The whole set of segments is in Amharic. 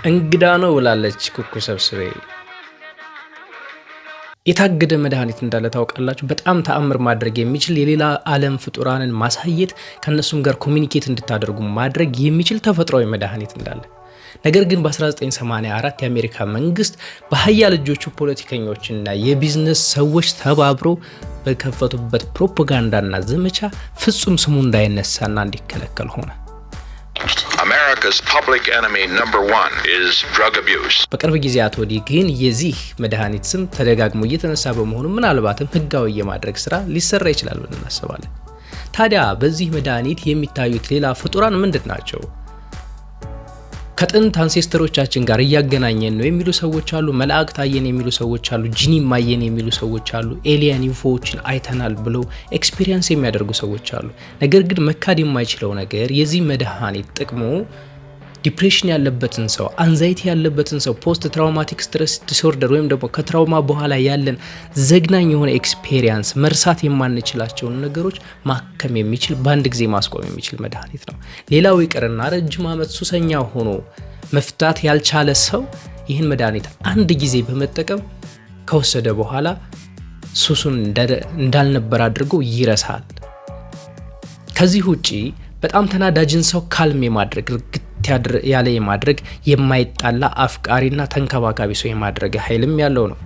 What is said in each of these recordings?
እንግዳ ነው ብላለች ኩኩ ሰብስቤ። የታገደ መድኃኒት እንዳለ ታውቃላችሁ? በጣም ተአምር ማድረግ የሚችል የሌላ ዓለም ፍጡራንን ማሳየት ከነሱም ጋር ኮሚኒኬት እንድታደርጉ ማድረግ የሚችል ተፈጥሯዊ መድኃኒት እንዳለ። ነገር ግን በ1984 የአሜሪካ መንግስት በሀያል እጆቹ ፖለቲከኞችና የቢዝነስ ሰዎች ተባብሮ በከፈቱበት ፕሮፓጋንዳና ዘመቻ ፍጹም ስሙ እንዳይነሳና እንዲከለከል ሆነ። America's public enemy number 1 is drug abuse. በቅርብ ጊዜያት ወዲህ ግን የዚህ መድኃኒት ስም ተደጋግሞ እየተነሳ በመሆኑ ምናልባትም ህጋዊ የማድረግ ስራ ሊሰራ ይችላል ብለን እናስባለን። ታዲያ በዚህ መድኃኒት የሚታዩት ሌላ ፍጡራን ምንድን ናቸው? ከጥንት አንሴስተሮቻችን ጋር እያገናኘን ነው የሚሉ ሰዎች አሉ። መላእክት አየን የሚሉ ሰዎች አሉ። ጂኒ ማየን የሚሉ ሰዎች አሉ። ኤሊያን ዩፎዎችን አይተናል ብለው ኤክስፒሪየንስ የሚያደርጉ ሰዎች አሉ። ነገር ግን መካድ የማይችለው ነገር የዚህ መድኃኒት ጥቅሙ ዲፕሬሽን ያለበትን ሰው፣ አንዛይቲ ያለበትን ሰው፣ ፖስት ትራውማቲክ ስትረስ ዲስኦርደር ወይም ደግሞ ከትራውማ በኋላ ያለን ዘግናኝ የሆነ ኤክስፒሪየንስ መርሳት የማንችላቸውን ነገሮች ማከም የሚችል በአንድ ጊዜ ማስቆም የሚችል መድኃኒት ነው። ሌላው ይቅርና ረጅም ዓመት ሱሰኛ ሆኖ መፍታት ያልቻለ ሰው ይህን መድኃኒት አንድ ጊዜ በመጠቀም ከወሰደ በኋላ ሱሱን እንዳልነበር አድርጎ ይረሳል። ከዚህ ውጪ በጣም ተናዳጅን ሰው ካልም የማድረግ ያለ የማድረግ የማይጣላ አፍቃሪና ተንከባካቢ ሰው የማድረግ ኃይልም ያለው ነው።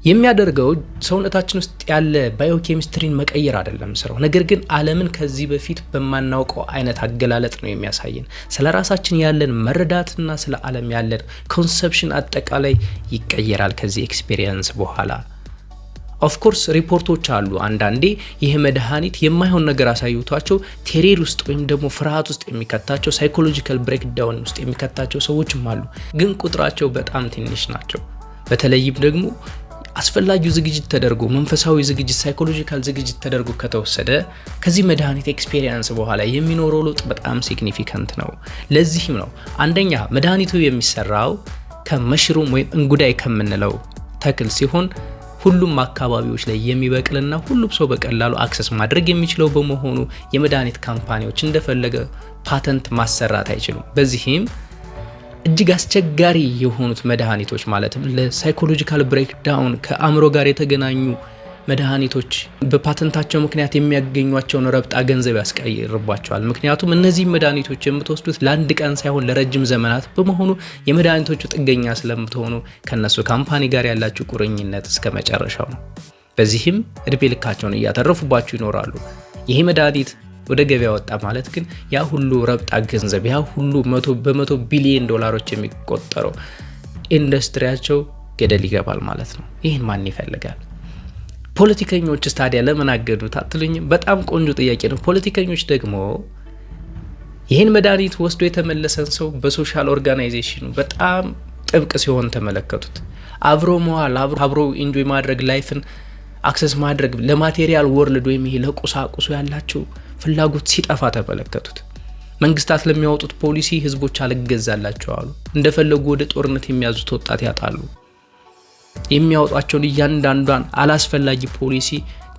የሚያደርገው ሰውነታችን ውስጥ ያለ ባዮኬሚስትሪን መቀየር አይደለም ስራው። ነገር ግን ዓለምን ከዚህ በፊት በማናውቀው አይነት አገላለጥ ነው የሚያሳየን። ስለ ራሳችን ያለን መረዳትና ስለ ዓለም ያለን ኮንሰፕሽን አጠቃላይ ይቀየራል ከዚህ ኤክስፒሪየንስ በኋላ። ኦፍ ኮርስ ሪፖርቶች አሉ። አንዳንዴ ይህ መድኃኒት የማይሆን ነገር አሳይቷቸው ቴሬር ውስጥ ወይም ደግሞ ፍርሃት ውስጥ የሚከታቸው ሳይኮሎጂካል ብሬክዳውን ውስጥ የሚከታቸው ሰዎችም አሉ። ግን ቁጥራቸው በጣም ትንሽ ናቸው። በተለይም ደግሞ አስፈላጊው ዝግጅት ተደርጎ መንፈሳዊ ዝግጅት፣ ሳይኮሎጂካል ዝግጅት ተደርጎ ከተወሰደ ከዚህ መድኃኒት ኤክስፒሪየንስ በኋላ የሚኖረው ለውጥ በጣም ሲግኒፊካንት ነው። ለዚህም ነው አንደኛ መድኃኒቱ የሚሰራው ከመሽሩም ወይም እንጉዳይ ከምንለው ተክል ሲሆን ሁሉም አካባቢዎች ላይ የሚበቅልና ሁሉም ሰው በቀላሉ አክሰስ ማድረግ የሚችለው በመሆኑ የመድኃኒት ካምፓኒዎች እንደፈለገ ፓተንት ማሰራት አይችሉም። በዚህም እጅግ አስቸጋሪ የሆኑት መድኃኒቶች ማለትም ለሳይኮሎጂካል ብሬክዳውን ከአእምሮ ጋር የተገናኙ መድኃኒቶች በፓተንታቸው ምክንያት የሚያገኟቸውን ረብጣ ገንዘብ ያስቀይርባቸዋል። ምክንያቱም እነዚህ መድኃኒቶች የምትወስዱት ለአንድ ቀን ሳይሆን ለረጅም ዘመናት በመሆኑ የመድኃኒቶቹ ጥገኛ ስለምትሆኑ ከነሱ ካምፓኒ ጋር ያላችሁ ቁርኝነት እስከ መጨረሻው ነው። በዚህም እድሜ ልካቸውን እያተረፉባችሁ ይኖራሉ። ይሄ መድኃኒት ወደ ገበያ ወጣ ማለት ግን ያ ሁሉ ረብጣ ገንዘብ፣ ያ ሁሉ በመቶ ቢሊዮን ዶላሮች የሚቆጠረው ኢንዱስትሪያቸው ገደል ይገባል ማለት ነው። ይህን ማን ይፈልጋል? ፖለቲከኞች ታዲያ ለምን አገዱት አትሉኝም? በጣም ቆንጆ ጥያቄ ነው። ፖለቲከኞች ደግሞ ይህን መድኃኒት ወስዶ የተመለሰን ሰው በሶሻል ኦርጋናይዜሽኑ በጣም ጥብቅ ሲሆን ተመለከቱት። አብሮ መዋል፣ አብሮ ኢንጆይ ማድረግ፣ ላይፍን አክሰስ ማድረግ፣ ለማቴሪያል ወርልድ ወይም ይሄ ለቁሳቁሱ ያላቸው ፍላጎት ሲጠፋ ተመለከቱት። መንግስታት ለሚያወጡት ፖሊሲ ህዝቦች አልገዛላቸው አሉ። እንደፈለጉ ወደ ጦርነት የሚያዙት ወጣት ያጣሉ። የሚያወጧቸውን እያንዳንዷን አላስፈላጊ ፖሊሲ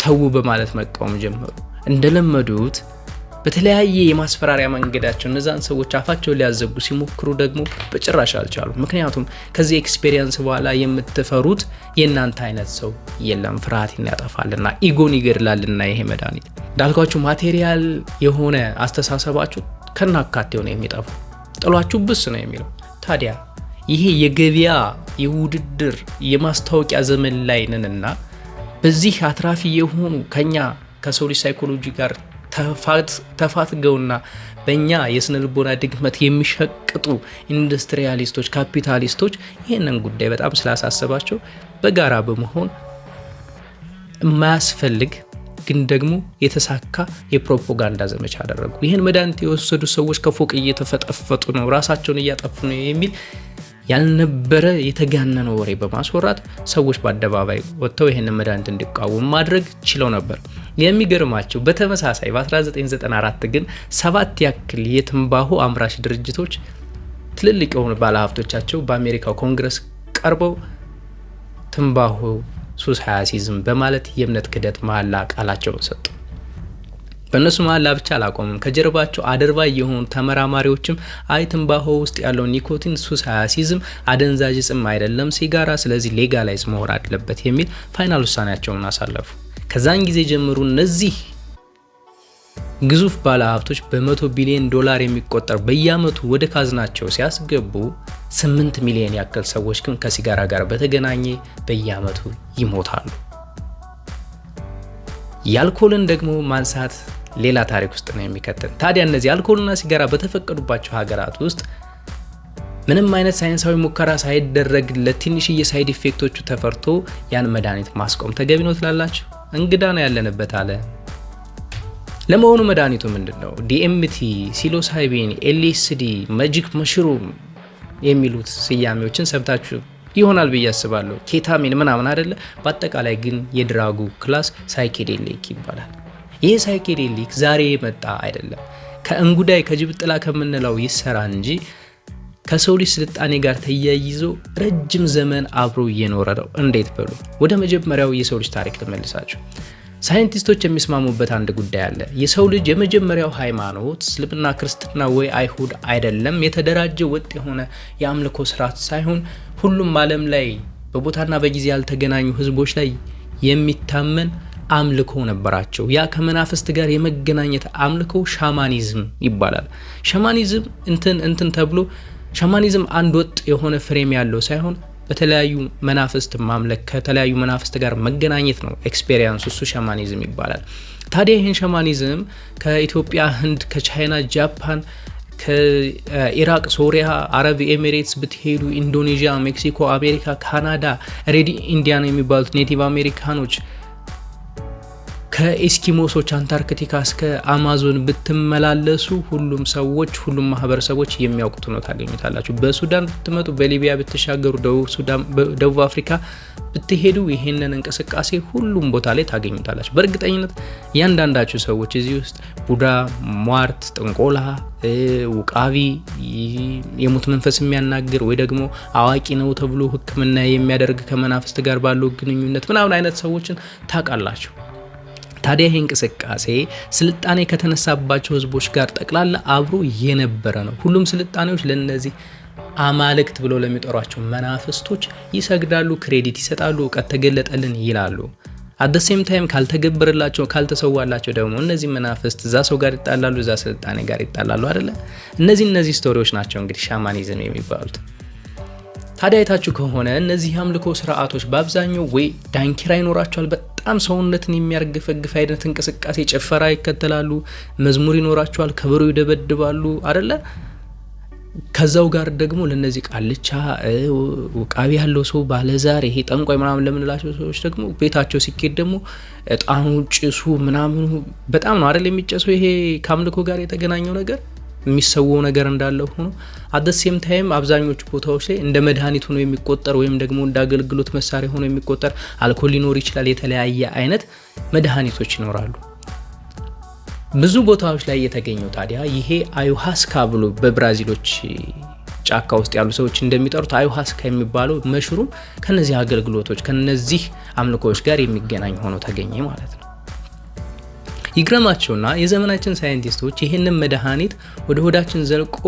ተው በማለት መቃወም ጀመሩ። እንደለመዱት በተለያየ የማስፈራሪያ መንገዳቸው እነዛን ሰዎች አፋቸውን ሊያዘጉ ሲሞክሩ ደግሞ በጭራሽ አልቻሉ። ምክንያቱም ከዚህ ኤክስፒሪየንስ በኋላ የምትፈሩት የእናንተ አይነት ሰው የለም፣ ፍርሃትን ያጠፋልና ኢጎን ይገድላልና። ይሄ መድኃኒት እንዳልኳችሁ ማቴሪያል የሆነ አስተሳሰባችሁ ከናካቴው ነው የሚጠፋው፣ ጥሏችሁ ብስ ነው የሚለው። ታዲያ ይሄ የገበያ የውድድር የማስታወቂያ ዘመን ላይ ነንና በዚህ አትራፊ የሆኑ ከኛ ከሰው ልጅ ሳይኮሎጂ ጋር ተፋትገውና በእኛ የስነ ልቦና ድግመት የሚሸቅጡ ኢንዱስትሪያሊስቶች፣ ካፒታሊስቶች ይህንን ጉዳይ በጣም ስላሳሰባቸው በጋራ በመሆን የማያስፈልግ ግን ደግሞ የተሳካ የፕሮፓጋንዳ ዘመቻ አደረጉ። ይህን መድኃኒት የወሰዱ ሰዎች ከፎቅ እየተፈጠፈጡ ነው፣ ራሳቸውን እያጠፉ ነው የሚል ያልነበረ የተጋነነ ወሬ በማስወራት ሰዎች በአደባባይ ወጥተው ይህን መድኃኒት እንዲቃወሙ ማድረግ ችለው ነበር። የሚገርማቸው በተመሳሳይ በ1994 ግን 7 ያክል የትንባሆ አምራች ድርጅቶች ትልልቅ የሆኑ ባለሀብቶቻቸው በአሜሪካው ኮንግረስ ቀርበው ትንባሆ ሱስ አያሲዝም በማለት የእምነት ክደት መሐላ ቃላቸውን ሰጡ። በእነሱ መሀል ብቻ አላቆምም። ከጀርባቸው አድርባይ የሆኑ ተመራማሪዎችም ትንባሆ ውስጥ ያለው ኒኮቲን ሱስ አያሲዝም፣ አደንዛዥ እጽም አይደለም ሲጋራ፣ ስለዚህ ሌጋላይዝ መሆን አለበት የሚል ፋይናል ውሳኔያቸውን አሳለፉ። ከዛን ጊዜ ጀምሮ እነዚህ ግዙፍ ባለሀብቶች በ100 ቢሊዮን ዶላር የሚቆጠር በየአመቱ ወደ ካዝናቸው ሲያስገቡ 8 ሚሊዮን ያክል ሰዎች ግን ከሲጋራ ጋር በተገናኘ በየአመቱ ይሞታሉ። የአልኮልን ደግሞ ማንሳት ሌላ ታሪክ ውስጥ ነው የሚከተል። ታዲያ እነዚህ አልኮልና ሲጋራ በተፈቀዱባቸው ሀገራት ውስጥ ምንም አይነት ሳይንሳዊ ሙከራ ሳይደረግ ለትንሽዬ ሳይድ ኢፌክቶቹ ተፈርቶ ያን መድኃኒት ማስቆም ተገቢ ነው ትላላችሁ? እንግዳ ነው ያለንበት አለ። ለመሆኑ መድኃኒቱ ምንድነው? ዲኤምቲ፣ ሲሎሳይቢን፣ ኤልኤስዲ፣ ማጂክ መሽሩም የሚሉት ስያሜዎችን ሰብታችሁ ይሆናል ብዬ አስባለሁ። ኬታሚን ምናምን አይደለ? በአጠቃላይ ግን የድራጉ ክላስ ሳይኬዴሊክ ይባላል። ይህ ሳይኬዴሊክ ዛሬ የመጣ አይደለም። ከእንጉዳይ ከጅብ ጥላ ከምንለው ይሰራ እንጂ ከሰው ልጅ ስልጣኔ ጋር ተያይዞ ረጅም ዘመን አብሮ እየኖረ ነው። እንዴት በሉ። ወደ መጀመሪያው የሰው ልጅ ታሪክ ልመልሳችሁ። ሳይንቲስቶች የሚስማሙበት አንድ ጉዳይ አለ። የሰው ልጅ የመጀመሪያው ሃይማኖት እስልምና፣ ክርስትና ወይ አይሁድ አይደለም። የተደራጀ ወጥ የሆነ የአምልኮ ስርዓት ሳይሆን ሁሉም ዓለም ላይ በቦታና በጊዜ ያልተገናኙ ህዝቦች ላይ የሚታመን አምልኮ ነበራቸው። ያ ከመናፍስት ጋር የመገናኘት አምልኮ ሻማኒዝም ይባላል። ሻማኒዝም እንትን ተብሎ ሻማኒዝም አንድ ወጥ የሆነ ፍሬም ያለው ሳይሆን በተለያዩ መናፍስት ማምለክ፣ ከተለያዩ መናፍስት ጋር መገናኘት ነው ኤክስፔሪየንስ። እሱ ሻማኒዝም ይባላል። ታዲያ ይህን ሻማኒዝም ከኢትዮጵያ፣ ህንድ፣ ከቻይና፣ ጃፓን፣ ከኢራቅ፣ ሶሪያ፣ አረብ ኤሚሬትስ ብትሄዱ፣ ኢንዶኔዥያ፣ ሜክሲኮ፣ አሜሪካ፣ ካናዳ፣ ሬድ ኢንዲያን የሚባሉት ኔቲቭ አሜሪካኖች፣ ከኤስኪሞሶች አንታርክቲካ እስከ አማዞን ብትመላለሱ ሁሉም ሰዎች፣ ሁሉም ማህበረሰቦች የሚያውቁት ነው ታገኙታላችሁ። በሱዳን ብትመጡ፣ በሊቢያ ብትሻገሩ፣ ደቡብ አፍሪካ ብትሄዱ ይሄንን እንቅስቃሴ ሁሉም ቦታ ላይ ታገኙታላችሁ። በእርግጠኝነት እያንዳንዳችሁ ሰዎች እዚህ ውስጥ ቡዳ፣ ሟርት፣ ጥንቆላ፣ ውቃቢ፣ የሙት መንፈስ የሚያናግር ወይ ደግሞ አዋቂ ነው ተብሎ ሕክምና የሚያደርግ ከመናፍስት ጋር ባለው ግንኙነት ምናምን አይነት ሰዎችን ታውቃላችሁ። ታዲያ ይህ እንቅስቃሴ ስልጣኔ ከተነሳባቸው ህዝቦች ጋር ጠቅላላ አብሮ የነበረ ነው። ሁሉም ስልጣኔዎች ለነዚህ አማልክት ብለው ለሚጠሯቸው መናፍስቶች ይሰግዳሉ፣ ክሬዲት ይሰጣሉ፣ እውቀት ተገለጠልን ይላሉ። አደሴም ታይም ካልተገበረላቸው፣ ካልተሰዋላቸው ደግሞ እነዚህ መናፍስት እዛ ሰው ጋር ይጣላሉ፣ እዛ ስልጣኔ ጋር ይጣላሉ አይደለ? እነዚህ ስቶሪዎች ናቸው እንግዲህ ሻማኒዝም የሚባሉት። ታዲያ አይታችሁ ከሆነ እነዚህ አምልኮ ስርዓቶች በአብዛኛው ወይ ዳንኪራ ይኖራቸዋል፣ በጣም ሰውነትን የሚያርገፈግፍ አይነት እንቅስቃሴ፣ ጭፈራ ይከተላሉ፣ መዝሙር ይኖራቸዋል፣ ከበሮ ይደበድባሉ አይደለ? ከዛው ጋር ደግሞ ለነዚህ ቃልቻ፣ ውቃቢ ያለው ሰው፣ ባለዛር፣ ይሄ ጠንቋይ ምናምን ለምንላቸው ሰዎች ደግሞ ቤታቸው ሲኬድ ደግሞ እጣኑ፣ ጭሱ ምናምኑ በጣም ነው አይደል የሚጨሰው። ይሄ ከአምልኮ ጋር የተገናኘው ነገር የሚሰወው ነገር እንዳለ ሆኖ አደሴም ታይም አብዛኞቹ ቦታዎች ላይ እንደ መድኃኒት ሆኖ የሚቆጠር ወይም ደግሞ እንደ አገልግሎት መሳሪያ ሆኖ የሚቆጠር አልኮል ሊኖር ይችላል። የተለያየ አይነት መድኃኒቶች ይኖራሉ ብዙ ቦታዎች ላይ የተገኘው። ታዲያ ይሄ አዩሃስካ ብሎ በብራዚሎች ጫካ ውስጥ ያሉ ሰዎች እንደሚጠሩት አዩሃስካ የሚባለው መሽሩም ከነዚህ አገልግሎቶች ከነዚህ አምልኮዎች ጋር የሚገናኝ ሆኖ ተገኘ ማለት ነው። ይግረማቸውና የዘመናችን ሳይንቲስቶች ይህንን መድኃኒት ወደ ሆዳችን ዘልቆ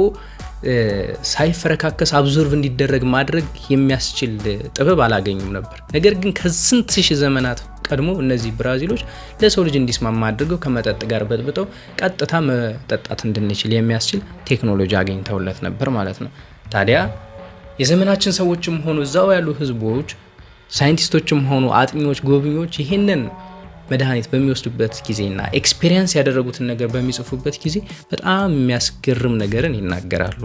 ሳይፈረካከስ አብዞርቭ እንዲደረግ ማድረግ የሚያስችል ጥበብ አላገኙም ነበር። ነገር ግን ከስንት ሺህ ዘመናት ቀድሞ እነዚህ ብራዚሎች ለሰው ልጅ እንዲስማማ አድርገው ከመጠጥ ጋር በጥብጠው ቀጥታ መጠጣት እንድንችል የሚያስችል ቴክኖሎጂ አግኝተውለት ነበር ማለት ነው። ታዲያ የዘመናችን ሰዎችም ሆኑ እዛው ያሉ ህዝቦች፣ ሳይንቲስቶችም ሆኑ አጥኚዎች፣ ጎብኚዎች ይህንን መድኃኒት በሚወስዱበት ጊዜና ኤክስፔሪየንስ ያደረጉትን ነገር በሚጽፉበት ጊዜ በጣም የሚያስገርም ነገርን ይናገራሉ።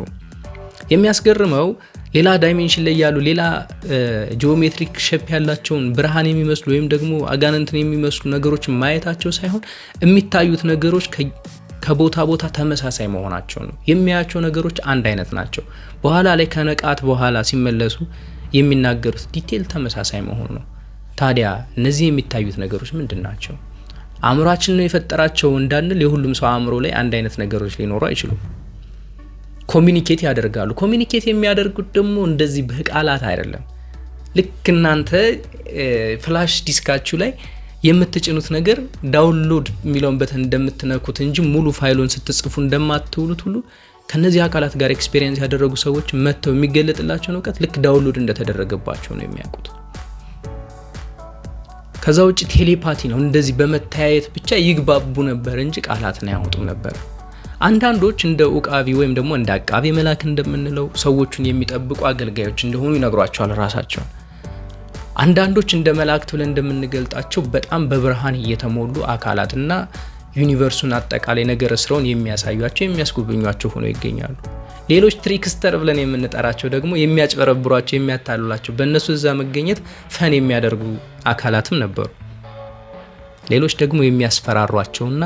የሚያስገርመው ሌላ ዳይሜንሽን ላይ ያሉ ሌላ ጂኦሜትሪክ ሼፕ ያላቸውን ብርሃን የሚመስሉ ወይም ደግሞ አጋንንትን የሚመስሉ ነገሮች ማየታቸው ሳይሆን የሚታዩት ነገሮች ከቦታ ቦታ ተመሳሳይ መሆናቸው ነው። የሚያያቸው ነገሮች አንድ አይነት ናቸው። በኋላ ላይ ከነቃት በኋላ ሲመለሱ የሚናገሩት ዲቴል ተመሳሳይ መሆኑ ነው። ታዲያ እነዚህ የሚታዩት ነገሮች ምንድን ናቸው? አእምሯችን ነው የፈጠራቸው እንዳንል የሁሉም ሰው አእምሮ ላይ አንድ አይነት ነገሮች ሊኖሩ አይችሉም። ኮሚኒኬት ያደርጋሉ። ኮሚኒኬት የሚያደርጉት ደግሞ እንደዚህ በቃላት አይደለም። ልክ እናንተ ፍላሽ ዲስካችሁ ላይ የምትጭኑት ነገር ዳውንሎድ የሚለውን በተን እንደምትነኩት እንጂ ሙሉ ፋይሉን ስትጽፉ እንደማትውሉት ሁሉ ከነዚህ አካላት ጋር ኤክስፒሪየንስ ያደረጉ ሰዎች መተው የሚገለጥላቸው እውቀት ልክ ዳውንሎድ እንደተደረገባቸው ነው የሚያውቁት። ከዛ ውጪ ቴሌፓቲ ነው። እንደዚህ በመታየት ብቻ ይግባቡ ነበር እንጂ ቃላትን አያወጡም ነበር። አንዳንዶች እንደ ኡቃቢ ወይም ደግሞ እንደ አቃቢ መላክ እንደምንለው ሰዎችን የሚጠብቁ አገልጋዮች እንደሆኑ ይነግሯቸዋል ራሳቸው። አንዳንዶች እንደ መላእክት ብለን እንደምንገልጣቸው በጣም በብርሃን እየተሞሉ አካላትና ዩኒቨርሱን አጠቃላይ ነገር ስራውን የሚያሳዩአቸው የሚያስጎበኟቸው ሆነው ይገኛሉ። ሌሎች ትሪክስተር ብለን የምንጠራቸው ደግሞ የሚያጭበረብሯቸው የሚያታልሏቸው በእነሱ እዛ መገኘት ፈን የሚያደርጉ አካላትም ነበሩ። ሌሎች ደግሞ የሚያስፈራሯቸውና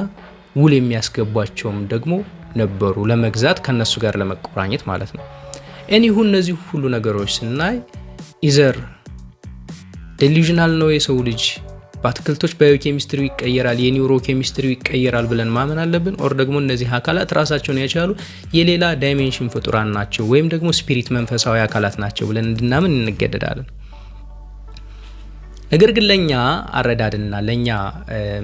ውል የሚያስገቧቸውም ደግሞ ነበሩ፣ ለመግዛት ከነሱ ጋር ለመቆራኘት ማለት ነው። እኒሁ እነዚህ ሁሉ ነገሮች ስናይ ኢዘር ዴሉዥናል ነው የሰው ልጅ፣ በአትክልቶች ባዮኬሚስትሪ ይቀየራል፣ የኒውሮ ኬሚስትሪ ይቀየራል ብለን ማመን አለብን። ኦር ደግሞ እነዚህ አካላት ራሳቸውን የቻሉ የሌላ ዳይሜንሽን ፍጡራን ናቸው ወይም ደግሞ ስፒሪት መንፈሳዊ አካላት ናቸው ብለን እንድናምን እንገደዳለን። ነገር ግን ለኛ አረዳድና ለኛ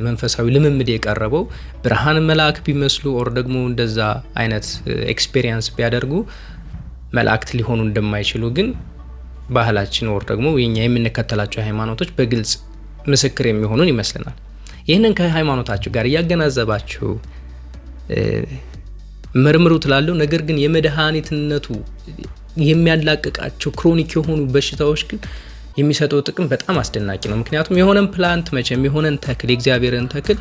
መንፈሳዊ ልምምድ የቀረበው ብርሃን መልአክ ቢመስሉ ኦር ደግሞ እንደዛ አይነት ኤክስፒሪየንስ ቢያደርጉ መልአክት ሊሆኑ እንደማይችሉ ግን ባህላችን ኦር ደግሞ የኛ የምንከተላቸው ሃይማኖቶች በግልጽ ምስክር የሚሆኑን ይመስልናል። ይህንን ከሃይማኖታችሁ ጋር ያገናዘባችሁ መርምሩ ትላለው። ነገር ግን የመድኃኒትነቱ የሚያላቅቃቸው ክሮኒክ የሆኑ በሽታዎች ግን የሚሰጠው ጥቅም በጣም አስደናቂ ነው። ምክንያቱም የሆነን ፕላንት መቼም የሆነን ተክል የእግዚአብሔርን ተክል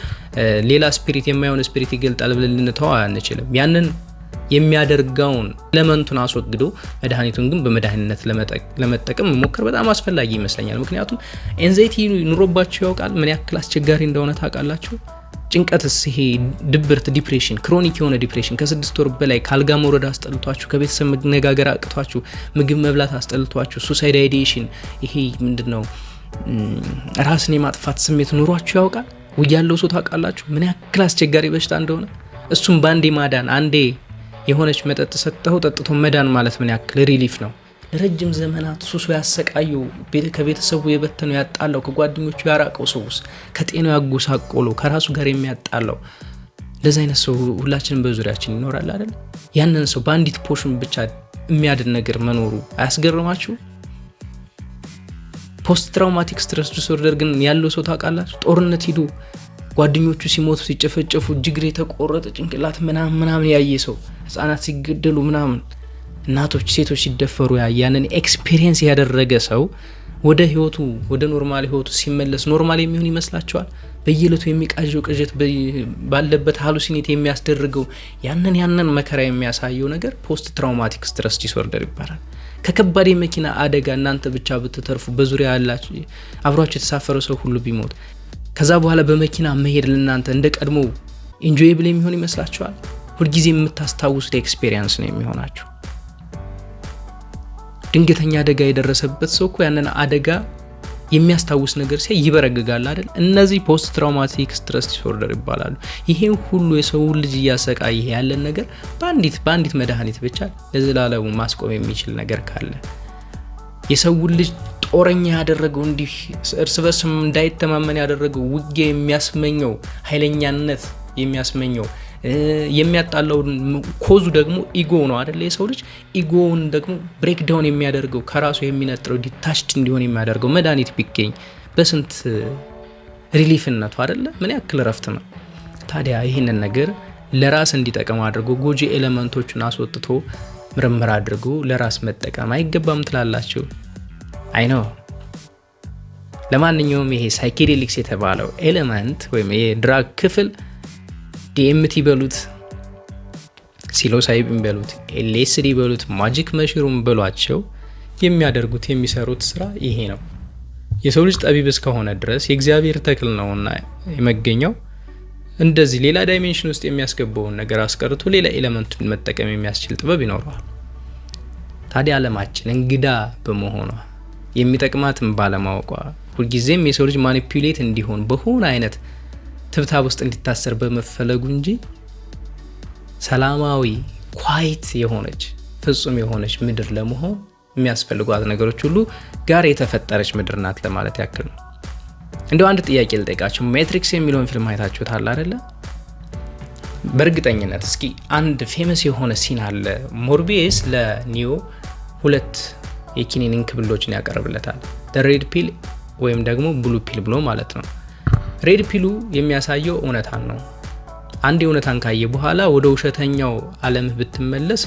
ሌላ ስፒሪት የማይሆን ስፒሪት ይገልጣል ብለን ልንተው አንችልም። ያንን የሚያደርገውን ኤሌመንቱን አስወግዶ መድኃኒቱን ግን በመድኃኒትነት ለመጠቀም መሞከር በጣም አስፈላጊ ይመስለኛል። ምክንያቱም ኤንዛይቲ ኑሮባችሁ ያውቃል ምን ያክል አስቸጋሪ እንደሆነ ታውቃላችሁ። ጭንቀትስ፣ ይሄ ድብርት፣ ዲፕሬሽን፣ ክሮኒክ የሆነ ዲፕሬሽን ከ6 ወር በላይ ካልጋ መውረድ አስጠልቷችሁ፣ ከቤተሰብ መነጋገር አቅቷችሁ፣ ምግብ መብላት አስጠልቷችሁ፣ ሱሳይድ አይዲዬሽን፣ ይሄ ምንድነው ራስን የማጥፋት ስሜት ኑሯችሁ ያውቃል ያለው ሰው ታውቃላችሁ ምን ያክል አስቸጋሪ በሽታ እንደሆነ። እሱም ባንዴ ማዳን፣ አንዴ የሆነች መጠጥ ሰጥተው ጠጥቶ መዳን ማለት ምን ያክል ሪሊፍ ነው። ለረጅም ዘመናት ሱሱ ያሰቃየው፣ ከቤተሰቡ የበተነው ያጣለው፣ ከጓደኞቹ ያራቀው ሰውስ ከጤናው ያጎሳቆለው፣ ከራሱ ጋር የሚያጣለው ለዛ አይነት ሰው ሁላችንም በዙሪያችን ይኖራል አይደል? ያንን ሰው በአንዲት ፖሽን ብቻ የሚያድን ነገር መኖሩ አያስገርማችሁ? ፖስት ትራውማቲክ ስትረስ ዲስኦርደር ግን ያለው ሰው ታውቃላችሁ ጦርነት ሂዶ ጓደኞቹ ሲሞቱ ሲጨፈጨፉ እጅግሬ የተቆረጠ ጭንቅላት ምናምን ያየ ሰው፣ ህፃናት ሲገደሉ ምናምን፣ እናቶች ሴቶች ሲደፈሩ ያንን ኤክስፒሪየንስ ያደረገ ሰው ወደ ህይወቱ ወደ ኖርማል ህይወቱ ሲመለስ ኖርማል የሚሆን ይመስላችኋል? በየለቱ የሚቃዠው ቅዠት ባለበት ሃሉሲኔት የሚያስደርገው ያንን መከራ የሚያሳየው ነገር ፖስት ትራውማቲክ ስትረስ ዲስኦርደር ይባላል። ከከባድ የመኪና አደጋ እናንተ ብቻ ብትተርፉ በዙሪያ ያላችሁ አብሯችሁ የተሳፈረው ሰው ሁሉ ቢሞት ከዛ በኋላ በመኪና መሄድ ለእናንተ እንደ ቀድሞ ኢንጆይብል የሚሆን ይመስላችኋል? ሁልጊዜ የምታስታውሱት ኤክስፒሪየንስ ነው የሚሆናችሁ። ድንገተኛ አደጋ የደረሰበት ሰው እኮ ያንን አደጋ የሚያስታውስ ነገር ሲያይ ይበረግጋል አይደል? እነዚህ ፖስት ትራውማቲክ ስትረስ ዲስኦርደር ይባላሉ። ይሄን ሁሉ የሰው ልጅ እያሰቃየ ያለን ነገር በአንዲት መድኃኒት ብቻ ለዘላለሙ ማስቆም የሚችል ነገር ካለ የሰው ልጅ ጦረኛ ያደረገው እንዲህ እርስ በርስ እንዳይተማመን ያደረገው ውጊያ የሚያስመኘው ኃይለኛነት የሚያስመኘው የሚያጣለው ኮዙ ደግሞ ኢጎ ነው አይደል? የሰው ልጅ ኢጎውን ደግሞ ብሬክ ዳውን የሚያደርገው ከራሱ የሚነጥረው ዲታችድ እንዲሆን የሚያደርገው መድኃኒት ቢገኝ በስንት ሪሊፍነቱ አይደለ? ምን ያክል ረፍት ነው። ታዲያ ይህንን ነገር ለራስ እንዲጠቀም አድርጎ ጎጂ ኤሌመንቶችን አስወጥቶ ምርምር አድርጎ ለራስ መጠቀም አይገባም ትላላችሁ? አይ ነው። ለማንኛውም ይሄ ሳይኬዴሊክስ የተባለው ኤሌመንት ወይም የድራግ ክፍል ዲኤምቲ በሉት፣ ሲሎሳይቢን በሉት፣ ኤልኤስዲ በሉት፣ ማጂክ መሽሩም በሏቸው የሚያደርጉት የሚሰሩት ስራ ይሄ ነው። የሰው ልጅ ጠቢብ እስከሆነ ድረስ የእግዚአብሔር ተክል ነውና የመገኘው እንደዚህ ሌላ ዳይሜንሽን ውስጥ የሚያስገባውን ነገር አስቀርቶ ሌላ ኤሌመንቱን መጠቀም የሚያስችል ጥበብ ይኖረዋል። ታዲያ ዓለማችን እንግዳ በመሆኗ የሚጠቅማትን ባለማወቋ ሁልጊዜም የሰው ልጅ ማኒፑሌት እንዲሆን በሆነ አይነት ትብታብ ውስጥ እንዲታሰር በመፈለጉ እንጂ ሰላማዊ ኳይት የሆነች ፍጹም የሆነች ምድር ለመሆን የሚያስፈልጓት ነገሮች ሁሉ ጋር የተፈጠረች ምድር ናት ለማለት ያክል ነው። እንደው አንድ ጥያቄ ልጠይቃችሁ። ሜትሪክስ የሚለውን ፊልም አይታችሁታል አይደለ? በእርግጠኝነት እስኪ አንድ ፌመስ የሆነ ሲን አለ። ሞርቢየስ ለኒዮ 2 የኪኒን እንክብሎችን ያቀርብለታል። ሬድ ፒል ወይም ደግሞ ብሉ ፒል ብሎ ማለት ነው። ሬድ ፒሉ የሚያሳየው እውነታን ነው። አንድ እውነታን ካየ በኋላ ወደ ውሸተኛው ዓለም ብትመለስ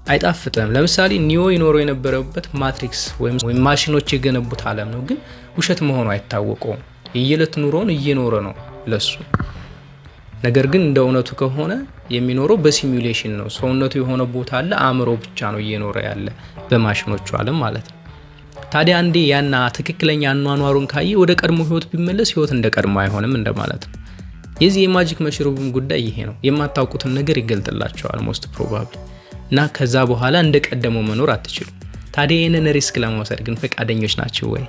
አይጣፍጥም። ለምሳሌ ኒዮ ይኖረው የነበረበት ማትሪክስ ወይም ማሽኖች የገነቡት ዓለም ነው፣ ግን ውሸት መሆኑ አይታወቀውም። የየዕለት ኑሮውን እየኖረ ነው ለሱ። ነገር ግን እንደ እውነቱ ከሆነ የሚኖረው በሲሙሌሽን ነው። ሰውነቱ የሆነ ቦታ አለ፣ አእምሮ ብቻ ነው እየኖረ ያለ በማሽኖቹ ዓለም ማለት ነው። ታዲያ አንዴ ያና ትክክለኛ አኗኗሩን ካየ ወደ ቀድሞ ህይወት ቢመለስ ህይወት እንደ ቀድሞ አይሆንም እንደማለት ነው። የዚህ የማጂክ መሽሩም ጉዳይ ይሄ ነው። የማታውቁትን ነገር ይገልጥላቸዋል ሞስት ፕሮባብሊ እና ከዛ በኋላ እንደ ቀደመው መኖር አትችሉም። ታዲያ ይህንን ሪስክ ለመውሰድ ግን ፈቃደኞች ናቸው ወይ?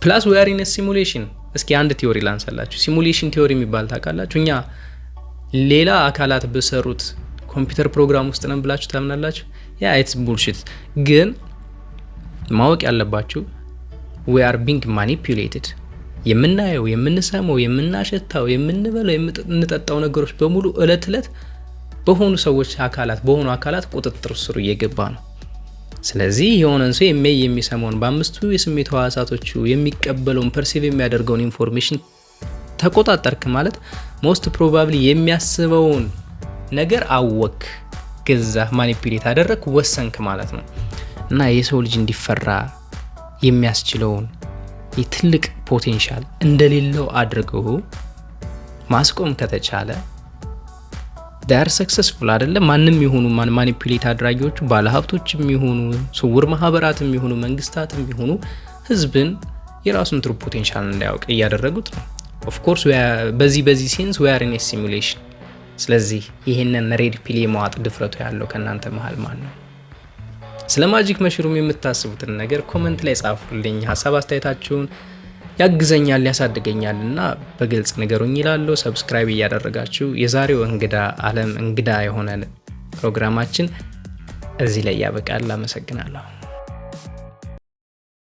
ፕላስ we are in a simulation። እስኪ አንድ ቲዮሪ ላንሳላችሁ። ሲሙሌሽን ቲዮሪ የሚባል ታውቃላችሁ? እኛ ሌላ አካላት በሰሩት ኮምፒውተር ፕሮግራም ውስጥ ነን ብላችሁ ታምናላችሁ? ያ ኢትስ ቡልሺት። ግን ማወቅ ያለባችሁ we are being manipulated። የምናየው፣ የምንሰማው፣ የምናሸታው፣ የምንበላው፣ የምንጠጣው ነገሮች በሙሉ እለት እለት በሆኑ አካላት ቁጥጥር ስር እየገባ ነው። ስለዚህ የሆነን ሰው የሚሰማውን በአምስቱ የስሜት ህዋሳቶቹ የሚቀበለውን ፐርሲቭ የሚያደርገውን ኢንፎርሜሽን ተቆጣጠርክ ማለት ሞስት ፕሮባብሊ የሚያስበውን ነገር አወክ፣ ገዛ፣ ማኒፑሌት አደረክ፣ ወሰንክ ማለት ነው። እና የሰው ልጅ እንዲፈራ የሚያስችለውን የትልቅ ፖቴንሻል እንደሌለው አድርገው ማስቆም ከተቻለ ዳር ሰክሰስፉል አይደለም። ማንም ይሁኑ ማኒፑሌት አድራጊዎቹ ባለሀብቶችም ይሁኑ ስውር ማህበራትም ይሁኑ መንግስታትም ይሁኑ ህዝብን የራሱን ትሩ ፖቴንሻል እንዳያውቅ እያደረጉት ነው። ኦፍ ኮርስ በዚህ ሴንስ we are in a simulation። ስለዚህ ይሄንን ሬድ ፒል የማዋጥ ድፍረቱ ያለው ከናንተ መሃል ማን ነው? ስለ ማጂክ መሽሩም የምታስቡትን ነገር ኮሜንት ላይ ጻፉልኝ። ሐሳብ አስተያየታችሁን ያግዘኛል ያሳድገኛልና በግልጽ ነገሩኝ ይላልው። ሰብስክራይብ እያደረጋችሁ የዛሬው እንግዳ የሆነ ፕሮግራማችን እዚህ ላይ ያበቃል። አመሰግናለሁ።